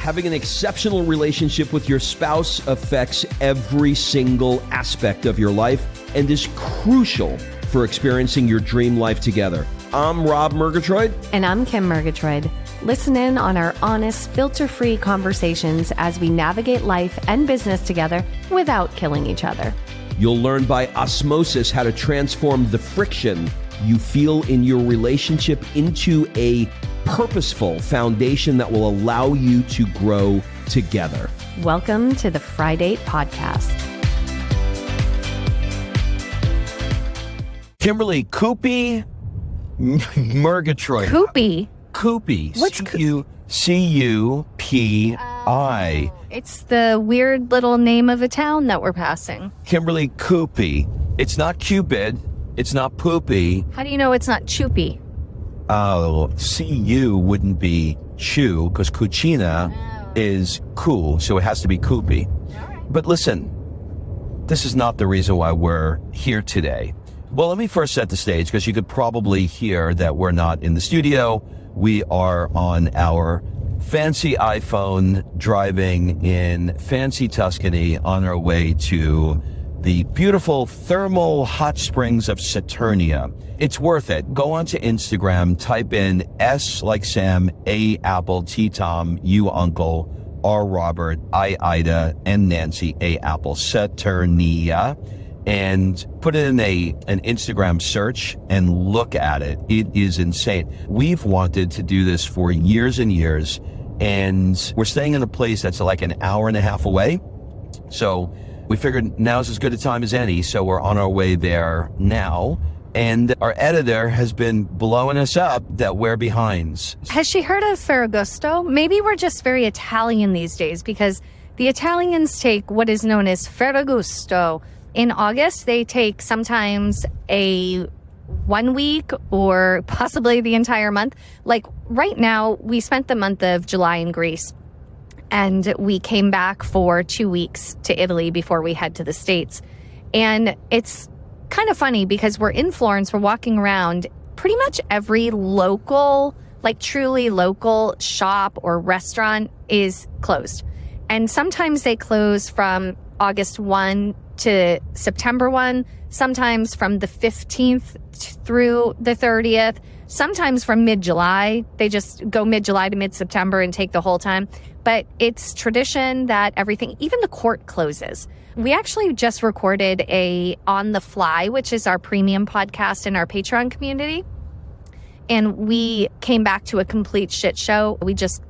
Having an exceptional relationship with your spouse affects every single aspect of your life and is crucial for experiencing your dream life together. I'm Rob Murgatroyd. And I'm Kim Murgatroyd. Listen in on our honest, filter-free conversations as we navigate life and business together without killing each other. You'll learn by osmosis how to transform the friction you feel in your relationship into a purposeful foundation that will allow you to grow together. Welcome to the Friday Podcast. Kimberly Coopy Murgatroyd. Coopy. What's C-U-P-I. It's the weird little name of a town that we're passing. Kimberly Coopy. It's not Cupid. It's not Poopy. How do you know it's not Choopy? Oh, C-U wouldn't be chew because cucina is cool, so it has to be Coopy. But listen, this is not the reason why we're here today. Well, let me first set the stage because you could probably hear that we're not in the studio. We are on our fancy iPhone driving in fancy Tuscany on our way to the beautiful thermal hot springs of Saturnia. It's worth it. Go onto Instagram, type in S like Sam, A Apple, T Tom, U Uncle, R Robert, I Ida, and Nancy, A Apple, Saturnia, and put it in an Instagram search and look at it. It is insane. We've wanted to do this for years and years, and we're staying in a place that's like an hour and a half away. So we figured now's as good a time as any, so we're on our way there now. And our editor has been blowing us up that we're behind. Has she heard of Ferragosto? Maybe we're just very Italian these days because the Italians take what is known as Ferragosto. In August, they take sometimes a 1 week or possibly the entire month. Like right now, we spent the month of July in Greece. And we came back for 2 weeks to Italy before we head to the States. And it's kind of funny because we're in Florence, we're walking around, pretty much every local, like truly local shop or restaurant is closed. And sometimes they close from August 1 to September 1, sometimes from the 15th through the 30th, sometimes from mid-July. They just go mid-July to mid-September and take the whole time. But it's tradition that everything, even the court closes. We actually just recorded a On the Fly, which is our premium podcast in our Patreon community. And we came back to a complete shit show.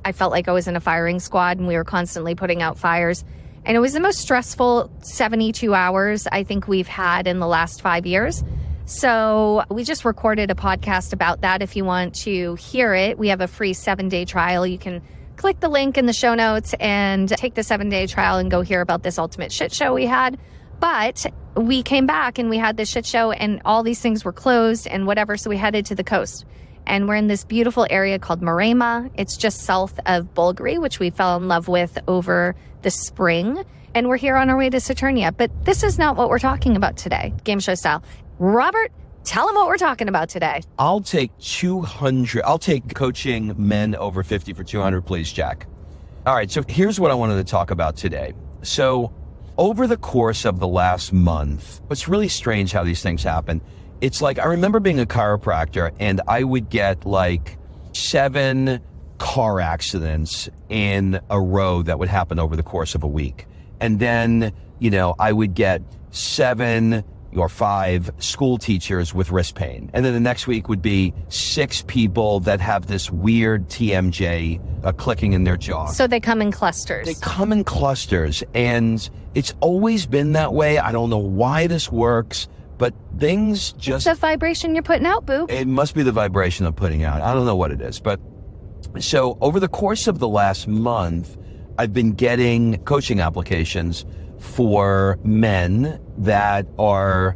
I felt like I was in a firing squad and we were constantly putting out fires. And it was the most stressful 72 hours I think we've had in the last 5 years. So we just recorded a podcast about that. If you want to hear it, we have a free 7-day trial. You can click the link in the show notes and take the 7-day trial and go hear about this ultimate shit show we had. But we came back and we had this shit show and all these things were closed and whatever. So we headed to the coast and we're in this beautiful area called Maremma. It's just south of Bulgari, which we fell in love with over the spring. And we're here on our way to Saturnia. But this is not what we're talking about today, game show style. Robert, tell them what we're talking about today. I'll take 200. I'll take coaching men over 50 for 200, please, Jack. All right, so here's what I wanted to talk about today. So over the course of the last month, it's really strange how these things happen. It's like I remember being a chiropractor and I would get like 7 car accidents in a row that would happen over the course of a week. And then, I would get 7 or 5 school teachers with wrist pain. And then the next week would be 6 people that have this weird TMJ clicking in their jaw. So they come in clusters. They come in clusters. And it's always been that way. I don't know why this works, but things just... It's the vibration you're putting out, boo. It must be the vibration I'm putting out. I don't know what it is. But so over the course of the last month, I've been getting coaching applications for men that are,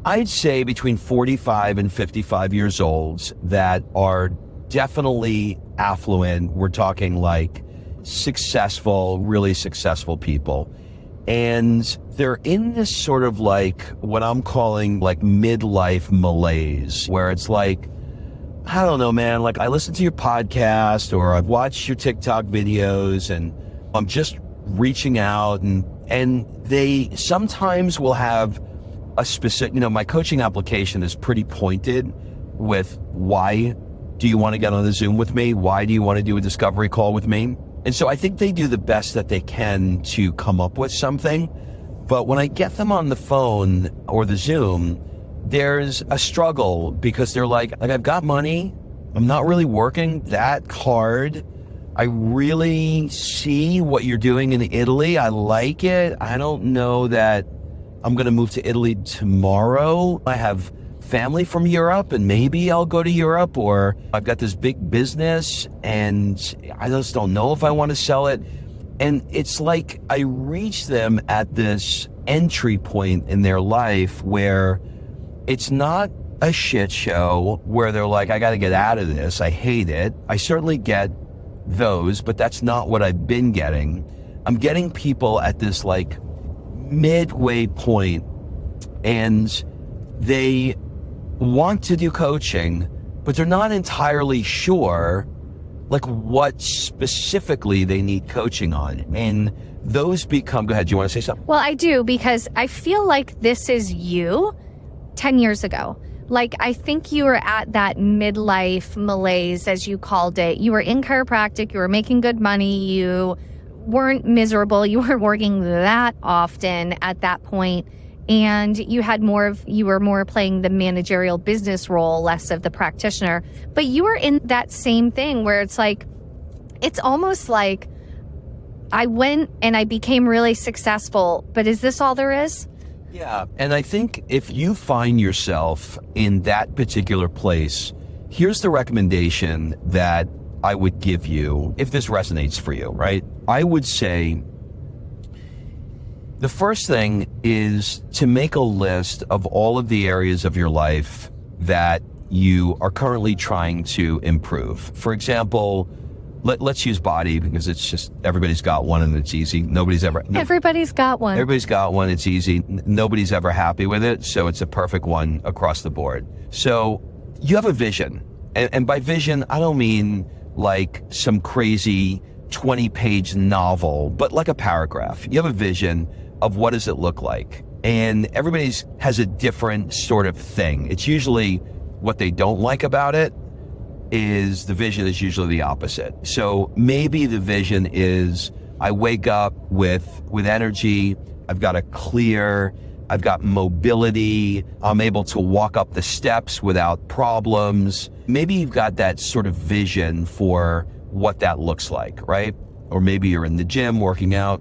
I'd say, between 45 and 55 years old that are definitely affluent. We're talking like successful, really successful people. And they're in this sort of like what I'm calling like midlife malaise, where it's like, I don't know, man, like I listen to your podcast or I've watched your TikTok videos and I'm just reaching out and they sometimes will have a specific, my coaching application is pretty pointed with why do you want to get on the Zoom with me? Why do you want to do a discovery call with me? And so I think they do the best that they can to come up with something. But when I get them on the phone or the Zoom, there's a struggle because they're like I've got money. I'm not really working that hard. I really see what you're doing in Italy. I like it. I don't know that I'm going to move to Italy tomorrow. I have family from Europe and maybe I'll go to Europe, or I've got this big business and I just don't know if I want to sell it. And it's like I reach them at this entry point in their life where it's not a shit show where they're like, I got to get out of this. I hate it. I certainly get those, but that's not what I've been getting. I'm getting people at this like midway point and they want to do coaching, but they're not entirely sure like what specifically they need coaching on. And those become, go ahead, do you want to say something? Well, I do, because I feel like this is you 10 years ago. Like, I think you were at that midlife malaise, as you called it. You were in chiropractic, you were making good money, you weren't miserable, you weren't working that often at that point, and you were more playing the managerial business role, less of the practitioner. But you were in that same thing where it's like, it's almost like I went and I became really successful, but is this all there is? Yeah, and I think if you find yourself in that particular place, here's the recommendation that I would give you if this resonates for you, right? I would say the first thing is to make a list of all of the areas of your life that you are currently trying to improve. For example, let's use body because it's just, everybody's got one and it's easy. Everybody's got one. Everybody's got one. It's easy. Nobody's ever happy with it. So it's a perfect one across the board. So you have a vision. And by vision, I don't mean like some crazy 20-page novel, but like a paragraph. You have a vision of what does it look like. And everybody's has a different sort of thing. It's usually what they don't like about it is the vision is usually the opposite. So maybe the vision is I wake up with energy, I've got I've got mobility, I'm able to walk up the steps without problems. Maybe you've got that sort of vision for what that looks like, right? Or maybe you're in the gym working out.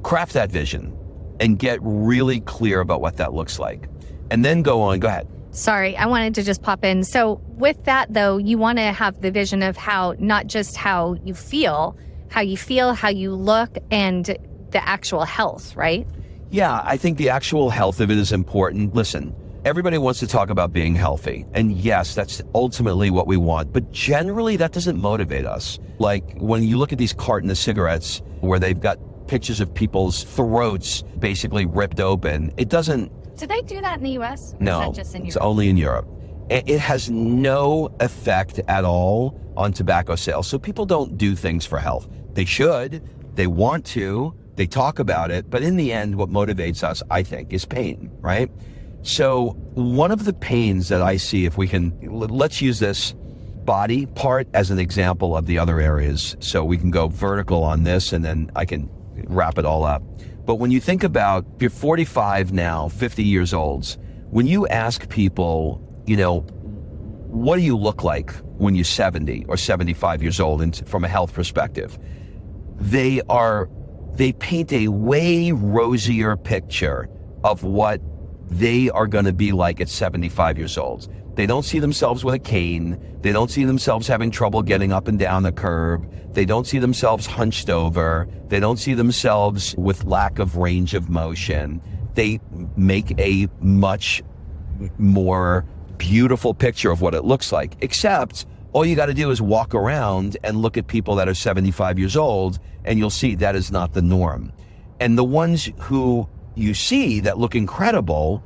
Craft that vision and get really clear about what that looks like. And then go ahead. Sorry, I wanted to just pop in. So with that, though, you want to have the vision of how, not just how you feel, how you look, and the actual health, right? Yeah, I think the actual health of it is important. Listen, everybody wants to talk about being healthy. And yes, that's ultimately what we want. But generally, that doesn't motivate us. Like when you look at these cartons of cigarettes where they've got pictures of people's throats basically ripped open, it doesn't... Do they do that in the U.S.? No, is that just in Europe? It's only in Europe. It has no effect at all on tobacco sales. So people don't do things for health. They should. They want to. They talk about it. But in the end, what motivates us, I think, is pain, right? So one of the pains that I see, if we can, let's use this body part as an example of the other areas. So we can go vertical on this and then I can wrap it all up. But when you think about, if you're 45 now, 50 years old, when you ask people, what do you look like when you're 70 or 75 years old and from a health perspective, they paint a way rosier picture of what they are going to be like at 75 years old. They don't see themselves with a cane. They don't see themselves having trouble getting up and down the curb. They don't see themselves hunched over. They don't see themselves with lack of range of motion. They make a much more beautiful picture of what it looks like, except all you got to do is walk around and look at people that are 75 years old and you'll see that is not the norm. And the ones who you see that look incredible,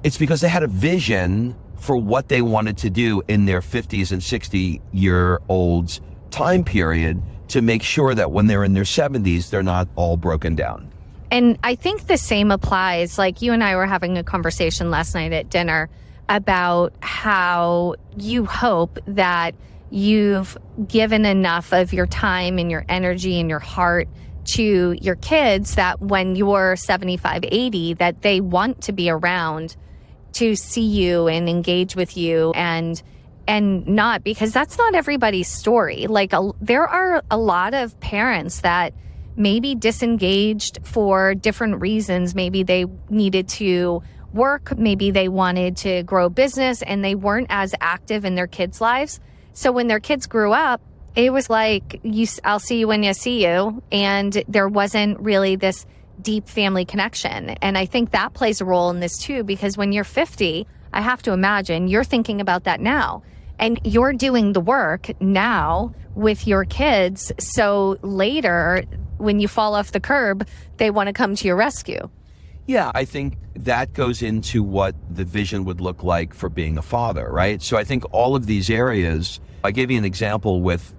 it's because they had a vision for what they wanted to do in their 50s and 60-year-olds time period to make sure that when they're in their 70s, they're not all broken down. And I think the same applies. Like you and I were having a conversation last night at dinner about how you hope that you've given enough of your time and your energy and your heart to your kids that when you're 75, 80, that they want to be around to see you and engage with you and not, because that's not everybody's story. Like there are a lot of parents that maybe disengaged for different reasons. Maybe they needed to work, maybe they wanted to grow business and they weren't as active in their kids' lives. So when their kids grew up, it was like, I'll see you when you see you. And there wasn't really this deep family connection. And I think that plays a role in this too, because when you're 50, I have to imagine you're thinking about that now. And you're doing the work now with your kids. So later, when you fall off the curb, they want to come to your rescue. Yeah, I think that goes into what the vision would look like for being a father, right? So I think all of these areas, I gave you an example with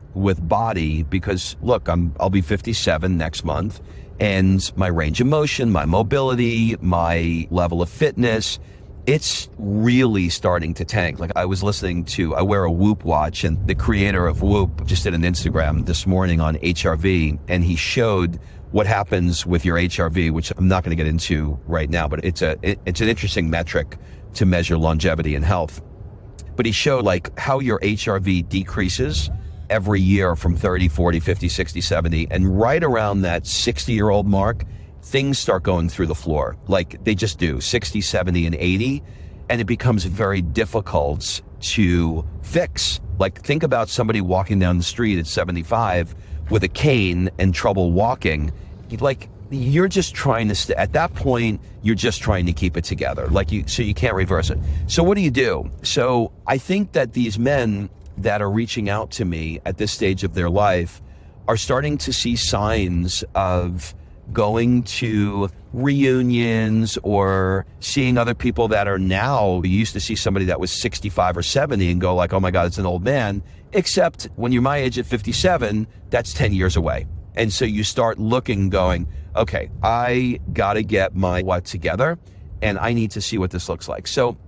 body, because look, I'll be 57 next month, and my range of motion, my mobility, my level of fitness, it's really starting to tank. Like I wear a Whoop watch, and the creator of Whoop just did an Instagram this morning on HRV, and he showed what happens with your HRV, which I'm not going to get into right now, but it's an interesting metric to measure longevity and health. But he showed like how your HRV decreases every year from 30, 40, 50, 60, 70, and right around that 60-year-old mark, things start going through the floor. Like they just do, 60, 70, and 80, and it becomes very difficult to fix. Like think about somebody walking down the street at 75 with a cane and trouble walking. Like you're just trying to, at that point, you're just trying to keep it together. So you can't reverse it. So what do you do? So I think that these men that are reaching out to me at this stage of their life are starting to see signs of going to reunions or seeing other people that are now, you used to see somebody that was 65 or 70 and go like, oh my God, it's an old man. Except when you're my age at 57, that's 10 years away. And so you start looking, going, okay, I got to get my what together and I need to see what this looks like. So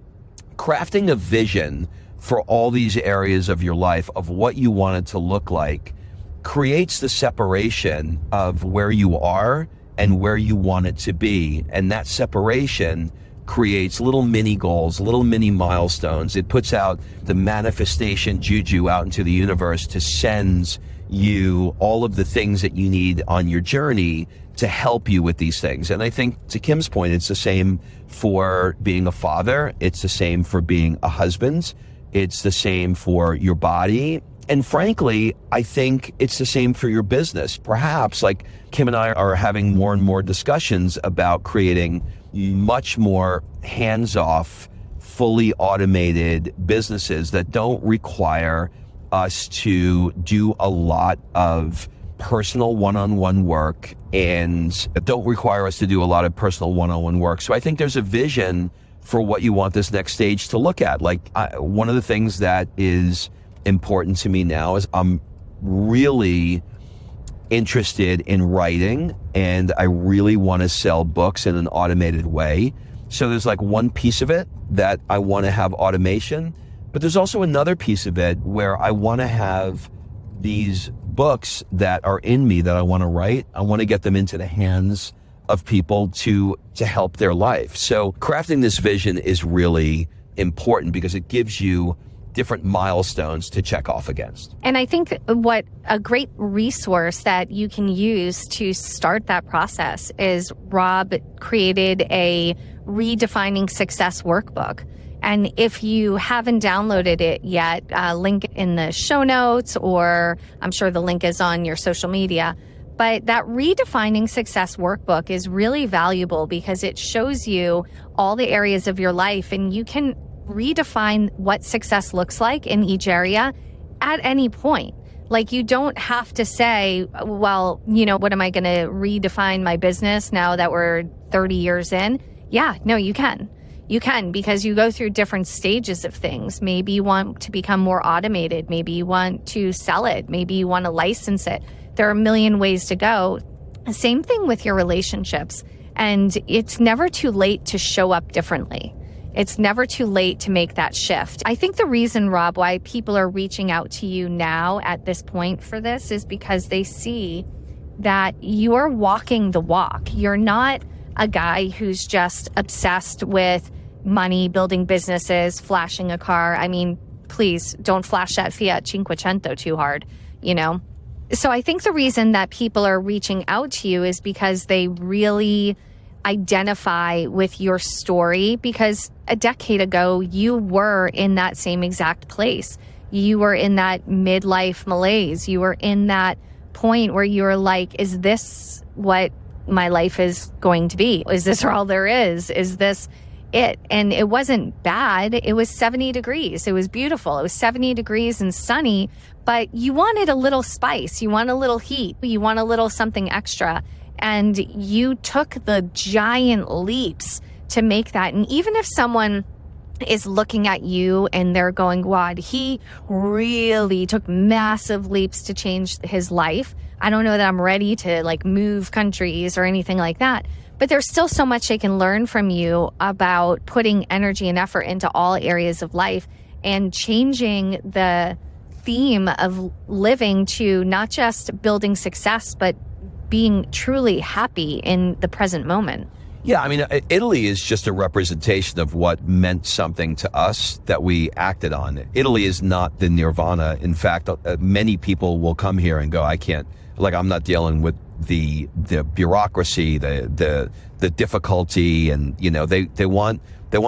crafting a vision for all these areas of your life of what you want it to look like creates the separation of where you are and where you want it to be. And that separation creates little mini goals, little mini milestones. It puts out the manifestation juju out into the universe to send you all of the things that you need on your journey to help you with these things. And I think to Kim's point, it's the same for being a father. It's the same for being a husband. It's the same for your body. And frankly, I think it's the same for your business. Perhaps like Kim and I are having more and more discussions about creating much more hands-off, fully automated businesses that don't require us to do a lot of personal one-on-one work and don't require us to do a lot of personal one-on-one work. So I think there's a vision for what you want this next stage to look at. Like one of the things that is important to me now is I'm really interested in writing and I really want to sell books in an automated way. So there's like one piece of it that I want to have automation, but there's also another piece of it where I want to have these books that are in me that I want to write. I want to get them into the hands of people to help their life. So crafting this vision is really important because it gives you different milestones to check off against. And I think what a great resource that you can use to start that process is Rob created a Redefining Success workbook. And if you haven't downloaded it yet, link in the show notes, or I'm sure the link is on your social media. But that Redefining Success workbook is really valuable because it shows you all the areas of your life and you can redefine what success looks like in each area at any point. Like you don't have to say, well, what am I going to redefine my business now that we're 30 years in? Yeah, no, you can. You can, because you go through different stages of things. Maybe you want to become more automated. Maybe you want to sell it. Maybe you want to license it. There are a million ways to go. Same thing with your relationships. And it's never too late to show up differently. It's never too late to make that shift. I think the reason, Rob, why people are reaching out to you now at this point for this is because they see that you're walking the walk. You're not a guy who's just obsessed with money, building businesses, flashing a car. I mean, please don't flash that Fiat Cinquecento too hard, you know? So I think the reason that people are reaching out to you is because they really identify with your story, because a decade ago, you were in that same exact place. You were in that midlife malaise. You were in that point where you were like, is this what my life is going to be? Is this all there is? Is this it? And it wasn't bad. It was 70 degrees. It was beautiful. It was 70 degrees and sunny, but you wanted a little spice. You want a little heat. You want a little something extra. And you took the giant leaps to make that. And even if someone is looking at you and they're going, wow, he really took massive leaps to change his life. I don't know that I'm ready to like move countries or anything like that. But there's still so much they can learn from you about putting energy and effort into all areas of life and changing the theme of living to not just building success, but being truly happy in the present moment. Yeah, I mean, Italy is just a representation of what meant something to us that we acted on. Italy is not the nirvana. In fact, many people will come here and go, I can't, like, I'm not dealing with the bureaucracy, the difficulty, and you know, they want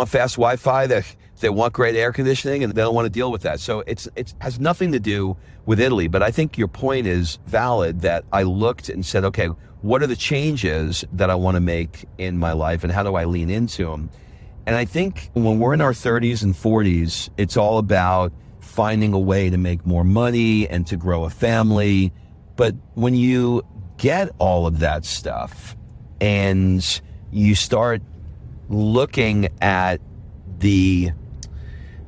fast Wi-Fi, they want great air conditioning, and they don't want to deal with that. So it has nothing to do with Italy. But I think your point is valid, that I looked and said, okay, what are the changes that I want to make in my life, and how do I lean into them? And I think when we're in our 30s and 40s, it's all about finding a way to make more money and to grow a family. But when you get all of that stuff and you start looking at the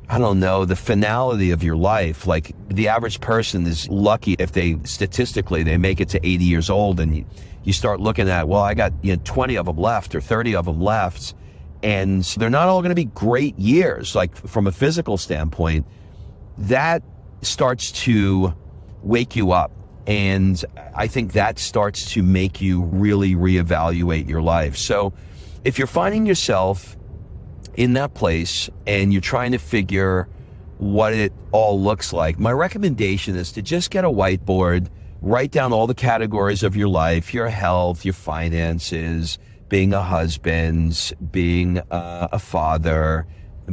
finality of your life, like the average person is lucky if statistically they make it to 80 years old, and you start looking at, well, I got 20 of them left or 30 of them left, and they're not all going to be great years, like from a physical standpoint. That starts to wake you up. And I think that starts to make you really reevaluate your life. So if you're finding yourself in that place and you're trying to figure what it all looks like, my recommendation is to just get a whiteboard, write down all the categories of your life, your health, your finances, being a husband, being a father,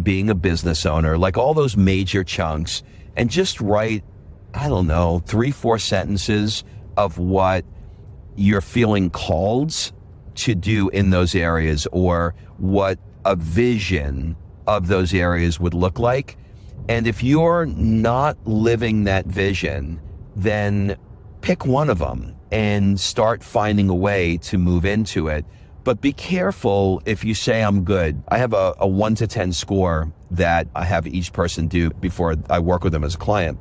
being a business owner, like all those major chunks, and just write, 3-4 sentences of what you're feeling called to do in those areas, or what a vision of those areas would look like. And if you're not living that vision, then pick one of them and start finding a way to move into it. But be careful if you say, I'm good. I have a 1 to 10 score that I have each person do before I work with them as a client.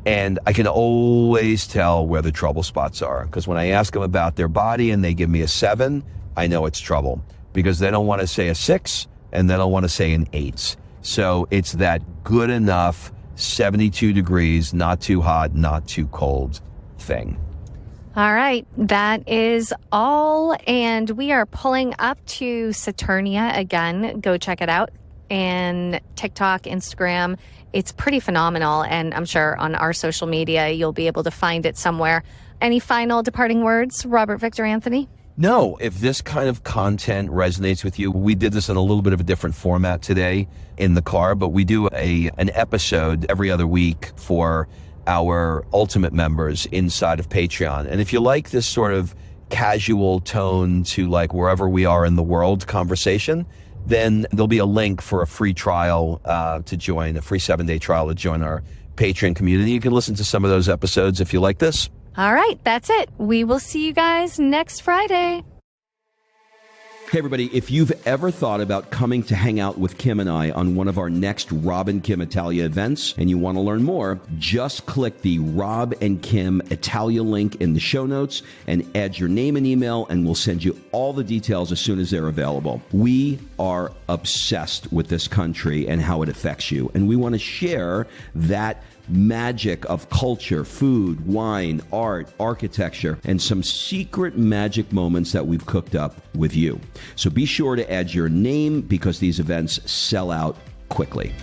And I can always tell where the trouble spots are, because when I ask them about their body and they give me a 7, I know it's trouble, because they don't want to say a 6 and they don't want to say an 8. So it's that good enough 72 degrees, not too hot, not too cold thing. All right, that is all. And we are pulling up to Saturnia again. Go check it out. And TikTok, Instagram, it's pretty phenomenal. And I'm sure on our social media, you'll be able to find it somewhere. Any final departing words, Robert Victor Anthony? No, if this kind of content resonates with you, we did this in a little bit of a different format today in the car, but we do an episode every other week for our ultimate members inside of Patreon. And if you like this sort of casual tone to like wherever we are in the world conversation, then there'll be a link for a free trial to join, a free 7-day trial to join our Patreon community. You can listen to some of those episodes if you like this. All right, that's it. We will see you guys next Friday. Hey, everybody, if you've ever thought about coming to hang out with Kim and I on one of our next Rob and Kim Italia events and you want to learn more, just click the Rob and Kim Italia link in the show notes and add your name and email, and we'll send you all the details as soon as they're available. We are obsessed with this country and how it affects you, and we want to share that magic of culture, food, wine, art, architecture, and some secret magic moments that we've cooked up with you. So be sure to add your name because these events sell out quickly.